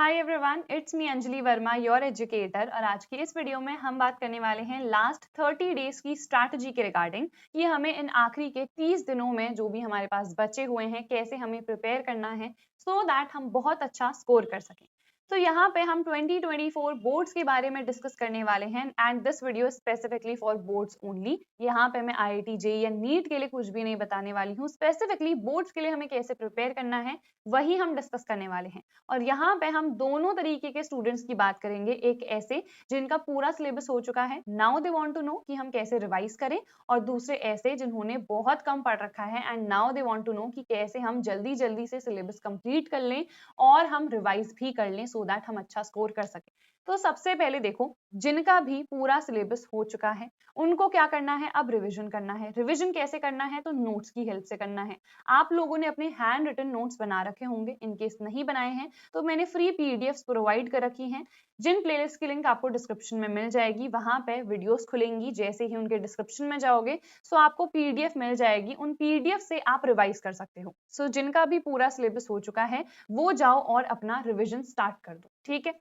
Hi everyone, it's me Anjali Verma, your educator. और आज की इस वीडियो में हम बात करने वाले हैं लास्ट 30 डेज की स्ट्रैटेजी के रिगार्डिंग कि हमें इन आखिरी के 30 दिनों में जो भी हमारे पास बचे हुए हैं कैसे हमें प्रिपेयर करना है सो दैट हम बहुत अच्छा स्कोर कर सकें। तो यहाँ पे हम 2024 बोर्ड्स के बारे में डिस्कस करने वाले हैं and this video specifically for boards only. यहाँ पे मैं आईआईटी जेईई या नीट के लिए कुछ भी नहीं बताने वाली हूँ। स्पेसिफिकली बोर्ड्स के लिए हमें कैसे प्रिपेयर करना है वही हम डिस्कस करने वाले हैं। और यहाँ पे हम दोनों तरीके के स्टूडेंट्स की बात करेंगे, एक ऐसे जिनका पूरा सिलेबस हो चुका है, now they want to know कि हम कैसे रिवाइज करें, और दूसरे ऐसे जिन्होंने बहुत कम पढ़ रखा है and now they want to know कि कैसे हम जल्दी जल्दी से सिलेबस कंप्लीट कर लें और हम रिवाइज भी कर लें सो दैट हम अच्छा स्कोर कर सकें। तो सबसे पहले देखो, जिनका भी पूरा सिलेबस हो चुका है उनको क्या करना है, अब रिविजन करना है। रिविजन कैसे करना है, तो नोट्स की हेल्प से करना है। आप लोगों ने अपने हैंड रिटन नोट्स बना रखे होंगे, इनकेस नहीं बनाए हैं तो मैंने फ्री पीडीएफ्स प्रोवाइड कर रखी हैं, जिन प्लेलिस्ट की लिंक आपको डिस्क्रिप्शन में मिल जाएगी। वहां पे वीडियोस खुलेंगी, जैसे ही उनके डिस्क्रिप्शन में जाओगे सो आपको पीडीएफ मिल जाएगी, उन पीडीएफ से आप रिवाइज कर सकते हो। सो जिनका भी पूरा सिलेबस हो चुका है वो जाओ और अपना रिविजन स्टार्ट कर दो, ठीक है।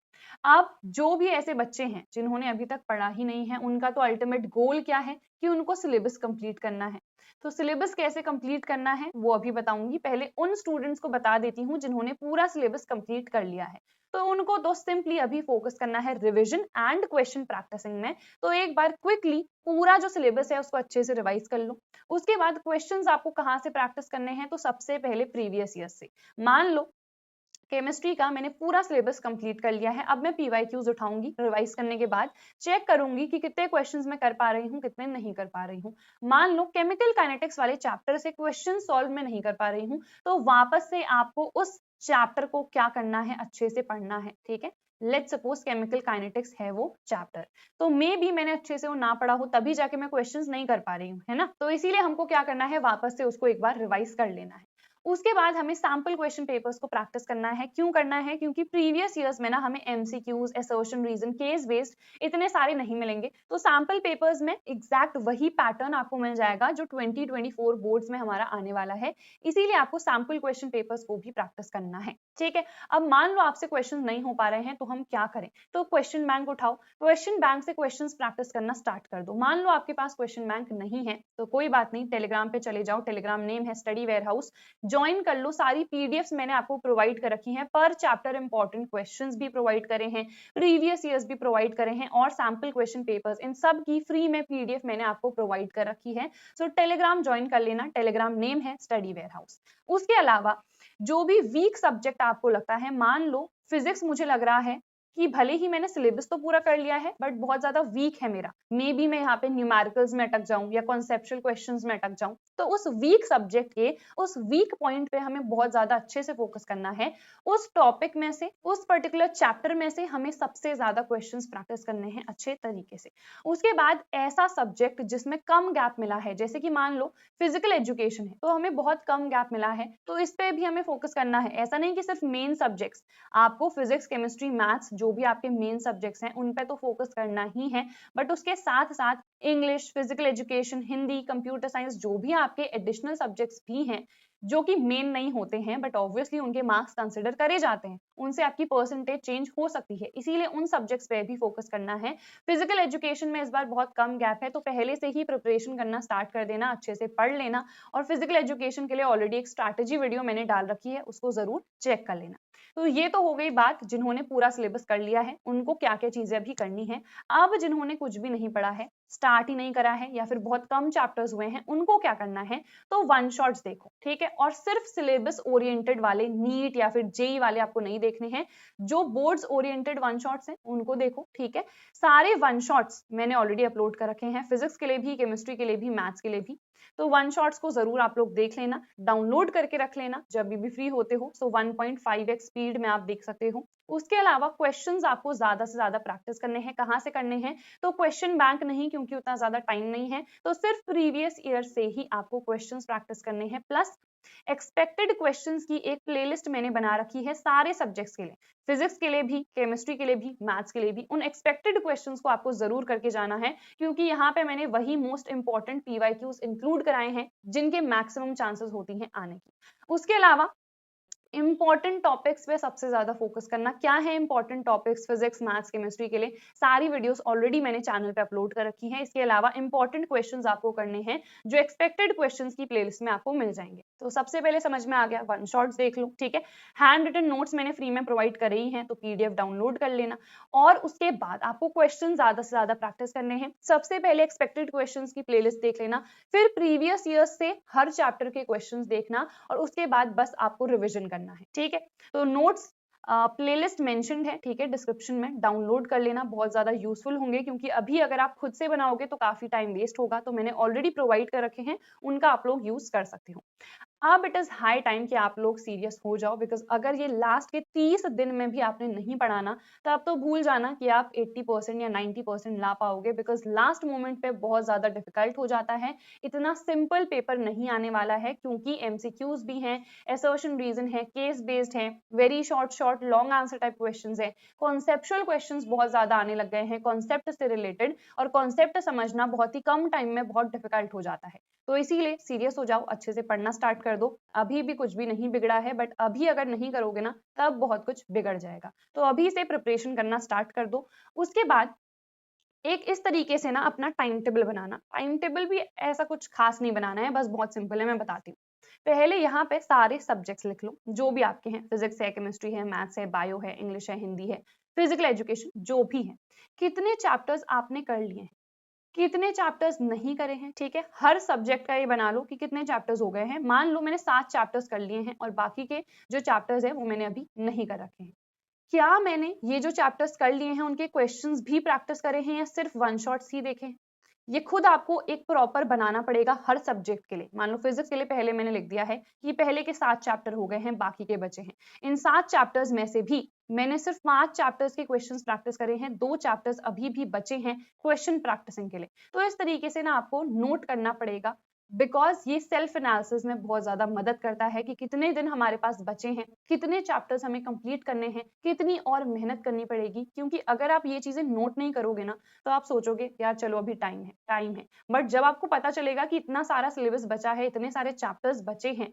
अब जो भी ऐसे बच्चे हैं जिन्होंने अभी तक पढ़ा ही नहीं है, उनका तो अल्टीमेट गोल क्या है कि उनको सिलेबस कंप्लीट करना है। तो सिलेबस कैसे कंप्लीट करना है वो अभी बताऊंगी। पहले उन स्टूडेंट्स को बता देती हूँ जिन्होंने पूरा सिलेबस कंप्लीट कर लिया है। तो उनको तो सिंपली अभी फोकस करना है रिवीजन एंड क्वेश्चन प्रैक्टिसिंग में। तो एक बार क्विकली पूरा जो सिलेबस है उसको अच्छे से रिवाइज कर लो। उसके बाद क्वेश्चंस आपको कहाँ से प्रैक्टिस करने हैं, तो सबसे पहले प्रीवियस ईयर से। मान लो केमिस्ट्री का मैंने पूरा सिलेबस कंप्लीट कर लिया है, अब मैं पीवाईक्यूज उठाऊंगी, रिवाइज करने के बाद चेक करूंगी कि कितने क्वेश्चंस मैं कर पा रही हूँ, कितने नहीं कर पा रही हूँ। मान लो केमिकल काइनेटिक्स वाले चैप्टर से क्वेश्चन सॉल्व में नहीं कर पा रही हूँ, तो वापस से आपको उस चैप्टर को क्या करना है, अच्छे से पढ़ना है, ठीक है। लेट्स सपोज केमिकल काइनेटिक्स है वो चैप्टर, तो मे भी मैंने अच्छे से वो ना पढ़ा हो तभी जाके मैं क्वेश्चंस नहीं कर पा रही हूँ, है ना। तो इसीलिए हमको क्या करना है, वापस से उसको एक बार रिवाइज कर लेना है। उसके बाद हमें सैंपल क्वेश्चन पेपर्स को प्रैक्टिस करना है। क्यों करना है, क्योंकि प्रीवियस ईयर्स में ना हमें MCQs, assertion reason, case based इतने सारे नहीं मिलेंगे। तो सैंपल पेपर्स में एग्जैक्ट वही पैटर्न आपको मिल जाएगा जो 2024 बोर्ड्स में हमारा आने वाला है। इसीलिए आपको सैंपल क्वेश्चन पेपर्स को भी प्रैक्टिस करना है, ठीक है। अब मान लो आपसे क्वेश्चन नहीं हो पा रहे हैं तो हम क्या करें, तो क्वेश्चन बैंक उठाओ, क्वेश्चन बैंक से क्वेश्चंस प्रैक्टिस करना स्टार्ट कर दो। मान लो आपके पास क्वेश्चन बैंक नहीं है तो कोई बात नहीं, टेलीग्राम पे चले जाओ, टेलीग्राम नेम है स्टडी वेयर हाउस, ज्वाइन कर लो। सारी पीडीएफ्स मैंने आपको प्रोवाइड कर रखी हैं, पर चैप्टर इंपॉर्टेंट क्वेश्चंस भी प्रोवाइड करे हैं, प्रीवियस ईयर्स भी प्रोवाइड करे हैं, और सैंपल क्वेश्चन पेपर्स, इन सब की फ्री में पीडीएफ मैंने आपको प्रोवाइड कर रखी है। सो टेलीग्राम ज्वाइन कर लेना, टेलीग्राम नेम है स्टडी वेयर हाउस। उसके अलावा जो भी वीक सब्जेक्ट आपको लगता है, मान लो फिजिक्स मुझे लग रहा है कि भले ही मैंने सिलेबस तो पूरा कर लिया है बट बहुत ज्यादा वीक है मेरा, मे बी मैं यहाँ पे न्यूमेरिकल्स में अटक जाऊं या कॉन्सेप्चुअल क्वेश्चंस में अटक जाऊं, तो उस वीक सब्जेक्ट के उस वीक पॉइंट पे हमें बहुत ज्यादा अच्छे से फोकस करना है। उस टॉपिक में से, उस पर्टिकुलर चैप्टर में से हमें सबसे ज्यादा क्वेश्चंस प्रैक्टिस करने हैं अच्छे तरीके से। उसके बाद ऐसा सब्जेक्ट जिसमें कम गैप मिला है, जैसे कि मान लो फिजिकल एजुकेशन है तो हमें बहुत कम गैप मिला है, तो इस पे भी हमें फोकस करना है। ऐसा नहीं कि सिर्फ मेन सब्जेक्ट्स, आपको फिजिक्स, केमिस्ट्री, मैथ्स जो भी आपके मेन सब्जेक्ट्स हैं उन पे तो फोकस करना ही है, बट उसके साथ साथ English, physical education, Hindi, computer science, जो भी आपके एडिशनल सब्जेक्ट्स भी हैं जो कि मेन नहीं होते हैं बट ऑब्वियसली उनके मार्क्स कंसिडर करे जाते हैं, उनसे आपकी परसेंटेज चेंज हो सकती है, इसीलिए उन सब्जेक्ट्स पे भी फोकस करना है। फिजिकल एजुकेशन में इस बार बहुत कम गैप है, तो पहले से ही प्रिपरेशन करना स्टार्ट कर देना, अच्छे से पढ़ लेना। और फिजिकल एजुकेशन के लिए ऑलरेडी एक स्ट्रैटेजी वीडियो मैंने डाल रखी है, उसको जरूर चेक कर लेना। तो ये तो हो गई बात जिन्होंने पूरा सिलेबस कर लिया है, उनको क्या क्या चीजें अभी करनी है। अब जिन्होंने कुछ भी नहीं पढ़ा है, स्टार्ट ही नहीं करा है, या फिर बहुत कम चैप्टर्स हुए हैं, उनको क्या करना है, तो वन शॉट्स देखो, ठीक है। और सिर्फ सिलेबस ओरिएंटेड वाले, नीट या फिर जेई वाले आपको नहीं देखने हैं, जो बोर्ड्स ओरिएंटेड वन शॉट्स हैं उनको देखो, ठीक है। सारे वन शॉट्स मैंने ऑलरेडी अपलोड कर रखे हैं, फिजिक्स के लिए भी, केमिस्ट्री के लिए भी, मैथ्स के लिए भी। तो वन शॉट्स को जरूर आप लोग देख लेना, डाउनलोड करके रख लेना जब भी फ्री होते हो। सो 1.5x स्पीड में आप देख सकते हो। उसके अलावा क्वेश्चंस आपको ज्यादा से ज्यादा प्रैक्टिस करने हैं। कहाँ से करने हैं, तो क्वेश्चन बैंक नहीं, क्योंकि उतना ज्यादा टाइम नहीं है, तो सिर्फ प्रीवियस ईयर से ही आपको क्वेश्चंस प्रैक्टिस करने हैं। प्लस एक्सपेक्टेड क्वेश्चंस की एक प्लेलिस्ट मैंने बना रखी है सारे सब्जेक्ट्स के लिए, फिजिक्स के लिए भी, केमिस्ट्री के लिए भी, मैथ्स के लिए भी। उन एक्सपेक्टेड क्वेश्चंस को आपको जरूर करके जाना है, क्योंकि यहाँ पे मैंने वही मोस्ट इंपॉर्टेंट पीवाईक्यूज इंक्लूड कराए हैं जिनके मैक्सिमम चांसेस होती हैं आने की। उसके अलावा इंपॉर्टेंट टॉपिक्स पे सबसे ज्यादा फोकस करना। क्या है important topics physics, maths, chemistry के लिए? सारी वीडियोस ऑलरेडी मैंने चैनल पे अपलोड कर रखी हैं। इसके अलावा इंपॉर्टेंट क्वेश्चंस आपको करने हैं जो एक्सपेक्टेड क्वेश्चंस की प्लेलिस्ट में आपको मिल जाएंगे। तो सबसे पहले समझ में आ गया, वन शॉट्स देख लो, ठीक है। हैंड रिटन नोट्स मैंने फ्री में प्रोवाइड करे ही हैं, तो पीडीएफ डाउनलोड कर लेना। और उसके बाद आपको क्वेश्चन ज्यादा से ज्यादा प्रैक्टिस करने हैं। सबसे पहले एक्सपेक्टेड क्वेश्चंस की प्लेलिस्ट देख लेना, फिर प्रीवियस ईयर्स से हर चैप्टर के क्वेश्चंस देखना, और उसके बाद बस आपको रिविजन करना है, ठीक है। तो नोट्स प्लेलिस्ट मेंशन्ड है, ठीक है, डिस्क्रिप्शन में, डाउनलोड कर लेना, बहुत ज्यादा यूजफुल होंगे, क्योंकि अभी अगर आप खुद से बनाओगे तो काफी टाइम वेस्ट होगा। तो मैंने ऑलरेडी प्रोवाइड कर रखे हैं, उनका आप लोग यूज कर सकते हो। अब इट इज हाई टाइम कि आप लोग सीरियस हो जाओ, बिकॉज अगर ये लास्ट के 30 दिन में भी आपने नहीं पढ़ाना तो आप तो भूल जाना कि आप 80% या 90% ला पाओगे, बिकॉज लास्ट मोमेंट पे बहुत ज्यादा डिफिकल्ट हो जाता है। इतना सिंपल पेपर नहीं आने वाला है, क्योंकि एमसीक्यूज भी हैं, असर्शन रीजन है, केस बेस्ड है, very short long answer type questions है, कॉन्सेप्चुअल क्वेश्चंस बहुत ज्यादा आने लग गए हैं कॉन्सेप्ट से रिलेटेड, और कॉन्सेप्ट समझना बहुत ही कम टाइम में बहुत डिफिकल्ट हो जाता है। तो इसीलिए सीरियस हो जाओ, अच्छे से पढ़ना स्टार्ट कर दो। अभी भी कुछ भी नहीं बिगड़ा है, बट अभी अगर नहीं करोगे ना तब बहुत कुछ बिगड़ जाएगा। तो अभी से प्रिपरेशन करना स्टार्ट कर दो। उसके बाद एक इस तरीके से ना अपना टाइम टेबल बनाना। टाइम टेबल भी ऐसा कुछ खास नहीं बनाना है, बस बहुत सिंपल है, मैं बताती हूँ। पहले यहाँ पे सारे सब्जेक्ट्स लिख लो जो भी आपके हैं, फिजिक्स है, केमिस्ट्री है, मैथ्स है, बायो है, इंग्लिश है, हिंदी है, फिजिकल एजुकेशन जो भी है, कितने चैप्टर्स आपने कर लिए हैं, कितने चैप्टर्स नहीं करे हैं, ठीक है। हर सब्जेक्ट का ये बना लो कि कितने चैप्टर्स हो गए हैं। मान लो मैंने 7 चैप्टर्स कर लिए हैं और बाकी के जो चैप्टर्स हैं वो मैंने अभी नहीं कर रखे हैं। क्या मैंने ये जो चैप्टर्स कर लिए हैं उनके क्वेश्चंस भी प्रैक्टिस करे हैं या सिर्फ वन शॉट्स ही देखे हैं? ये खुद आपको एक प्रॉपर बनाना पड़ेगा हर सब्जेक्ट के लिए। मान लो फिजिक्स के लिए पहले मैंने लिख दिया है कि पहले के 7 चैप्टर हो गए हैं, बाकी के बचे हैं। इन 7 चैप्टर्स में से भी मैंने सिर्फ 5 चैप्टर्स के क्वेश्चंस प्रैक्टिस करे हैं, 2 चैप्टर्स अभी भी बचे हैं क्वेश्चन प्रैक्टिसिंग के लिए। तो इस तरीके से ना आपको नोट करना पड़ेगा, बिकॉज ये सेल्फ एनालिसिस में बहुत ज्यादा मदद करता है कि कितने दिन हमारे पास बचे हैं, कितने चैप्टर्स हमें कंप्लीट करने हैं, कितनी और मेहनत करनी पड़ेगी। क्योंकि अगर आप ये चीजें नोट नहीं करोगे ना तो आप सोचोगे यार चलो अभी टाइम है, बट जब आपको पता चलेगा कि इतना सारा सिलेबस बचा है, इतने सारे चैप्टर्स बचे हैं,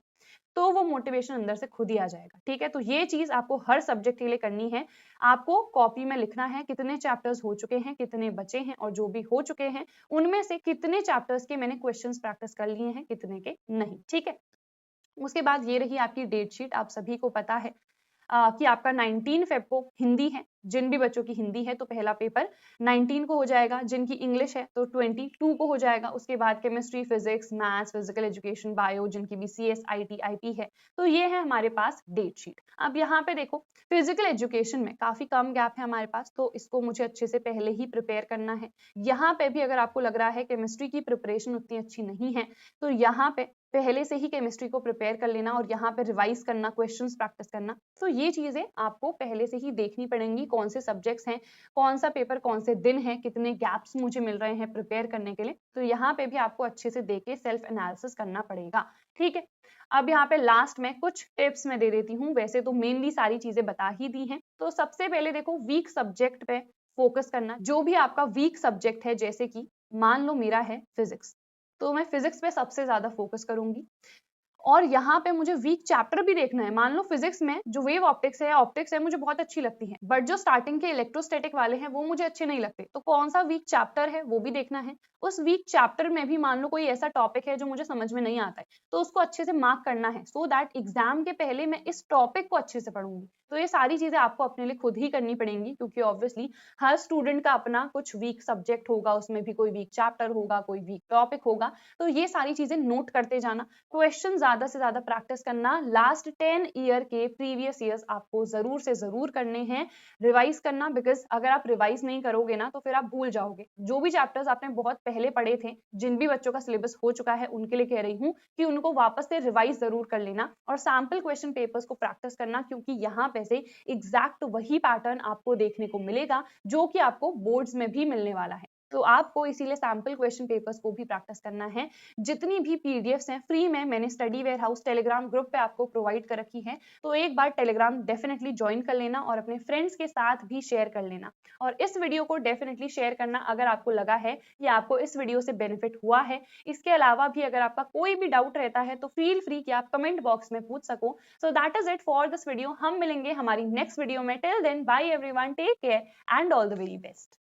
तो वो मोटिवेशन अंदर से खुद ही आ जाएगा, ठीक है। तो ये चीज आपको हर सब्जेक्ट के लिए करनी है। आपको कॉपी में लिखना है कितने चैप्टर्स हो चुके हैं, कितने बचे हैं, और जो भी हो चुके हैं उनमें से कितने चैप्टर्स के मैंने क्वेश्चंस प्रैक्टिस कर लिए हैं, कितने के नहीं, ठीक है। उसके बाद ये रही आपकी डेट शीट। आप सभी को पता है कि आपका 19 फेब को हिंदी है। जिन भी बच्चों की हिंदी है तो पहला पेपर 19 को हो जाएगा, जिनकी इंग्लिश है तो 22 को हो जाएगा। उसके बाद chemistry, physics, maths, physical education, bio, जिनकी भी CS, IT, IP है, तो ये है हमारे पास डेट शीट। अब यहाँ पे देखो फिजिकल एजुकेशन में काफी कम गैप है हमारे पास, तो इसको मुझे अच्छे से पहले ही प्रिपेयर करना है। यहाँ पे भी अगर आपको लग रहा है केमिस्ट्री की प्रिपरेशन उतनी अच्छी नहीं है, तो यहाँ पे पहले से ही केमिस्ट्री को प्रिपेयर कर लेना और यहाँ पे रिवाइज करना, क्वेश्चंस प्रैक्टिस करना। तो ये चीजें आपको पहले से ही देखनी पड़ेंगी, कौन से सब्जेक्ट्स हैं, कौन सा पेपर कौन से दिन है, कितने गैप्स मुझे मिल रहे हैं प्रिपेयर करने के लिए। तो यहाँ पे भी आपको अच्छे से देख के सेल्फ एनालिसिस करना पड़ेगा, ठीक है। अब यहाँ पे लास्ट में कुछ टिप्स मैं दे देती हूँ, वैसे तो मेनली सारी चीजें बता ही दी हैं। तो सबसे पहले देखो वीक सब्जेक्ट पे फोकस करना। जो भी आपका वीक सब्जेक्ट है, जैसे कि मान लो मेरा है फिजिक्स, तो मैं फिजिक्स पे सबसे ज्यादा फोकस करूंगी। और यहाँ पे मुझे वीक चैप्टर भी देखना है। मान लो फिजिक्स में जो वेव ऑप्टिक्स है मुझे बहुत अच्छी लगती है, बट जो स्टार्टिंग के इलेक्ट्रोस्टैटिक वाले हैं वो मुझे अच्छे नहीं लगते। तो कौन सा वीक चैप्टर है वो भी देखना है। उस वीक चैप्टर में भी मान लो कोई ऐसा टॉपिक है जो मुझे समझ में नहीं आता है, तो उसको अच्छे से मार्क करना है, सो दैट एग्जाम के पहले मैं इस टॉपिक को अच्छे से पढ़ूंगी। तो ये सारी चीजें आपको अपने लिए खुद ही करनी पड़ेंगी, क्योंकि ऑब्वियसली हर स्टूडेंट का अपना कुछ वीक सब्जेक्ट होगा, उसमें भी कोई वीक चैप्टर होगा, कोई वीक टॉपिक होगा। तो ये सारी चीजें नोट करते जाना, क्वेश्चन ज्यादा से ज्यादा प्रैक्टिस करना। लास्ट 10 ईयर के प्रीवियस ईयर्स आपको जरूर से जरूर करने हैं, रिवाइज करना, बिकॉज अगर आप रिवाइज नहीं करोगे ना तो फिर आप भूल जाओगे। जो भी चैप्टर्स आपने बहुत पहले पढ़े थे, जिन भी बच्चों का सिलेबस हो चुका है, उनके लिए कह रही हूँ कि उनको वापस से रिवाइज जरूर कर लेना और सैंपल क्वेश्चन पेपर्स को प्रैक्टिस करना, क्योंकि यहाँ पे से एग्जैक्ट वही पैटर्न आपको देखने को मिलेगा जो कि आपको बोर्ड्स में भी मिलने वाला है। तो आपको इसीलिए सैम्पल क्वेश्चन पेपर्स को भी प्रैक्टिस करना है। जितनी भी पीडीएफ्स हैं फ्री में मैंने study warehouse Telegram group पे आपको प्रोवाइड कर रखी है, तो एक बार टेलीग्राम डेफिनेटली ज्वाइन कर लेना और अपने फ्रेंड्स के साथ भी शेयर कर लेना। और इस वीडियो को डेफिनेटली शेयर करना अगर आपको लगा है कि आपको इस वीडियो से बेनिफिट हुआ है। इसके अलावा भी अगर आपका कोई भी डाउट रहता है तो फील फ्री कि आप कमेंट बॉक्स में पूछ सको। So that is it for this video. हम मिलेंगे हमारी नेक्स्ट वीडियो में। Till then bye everyone, take care and all the very best.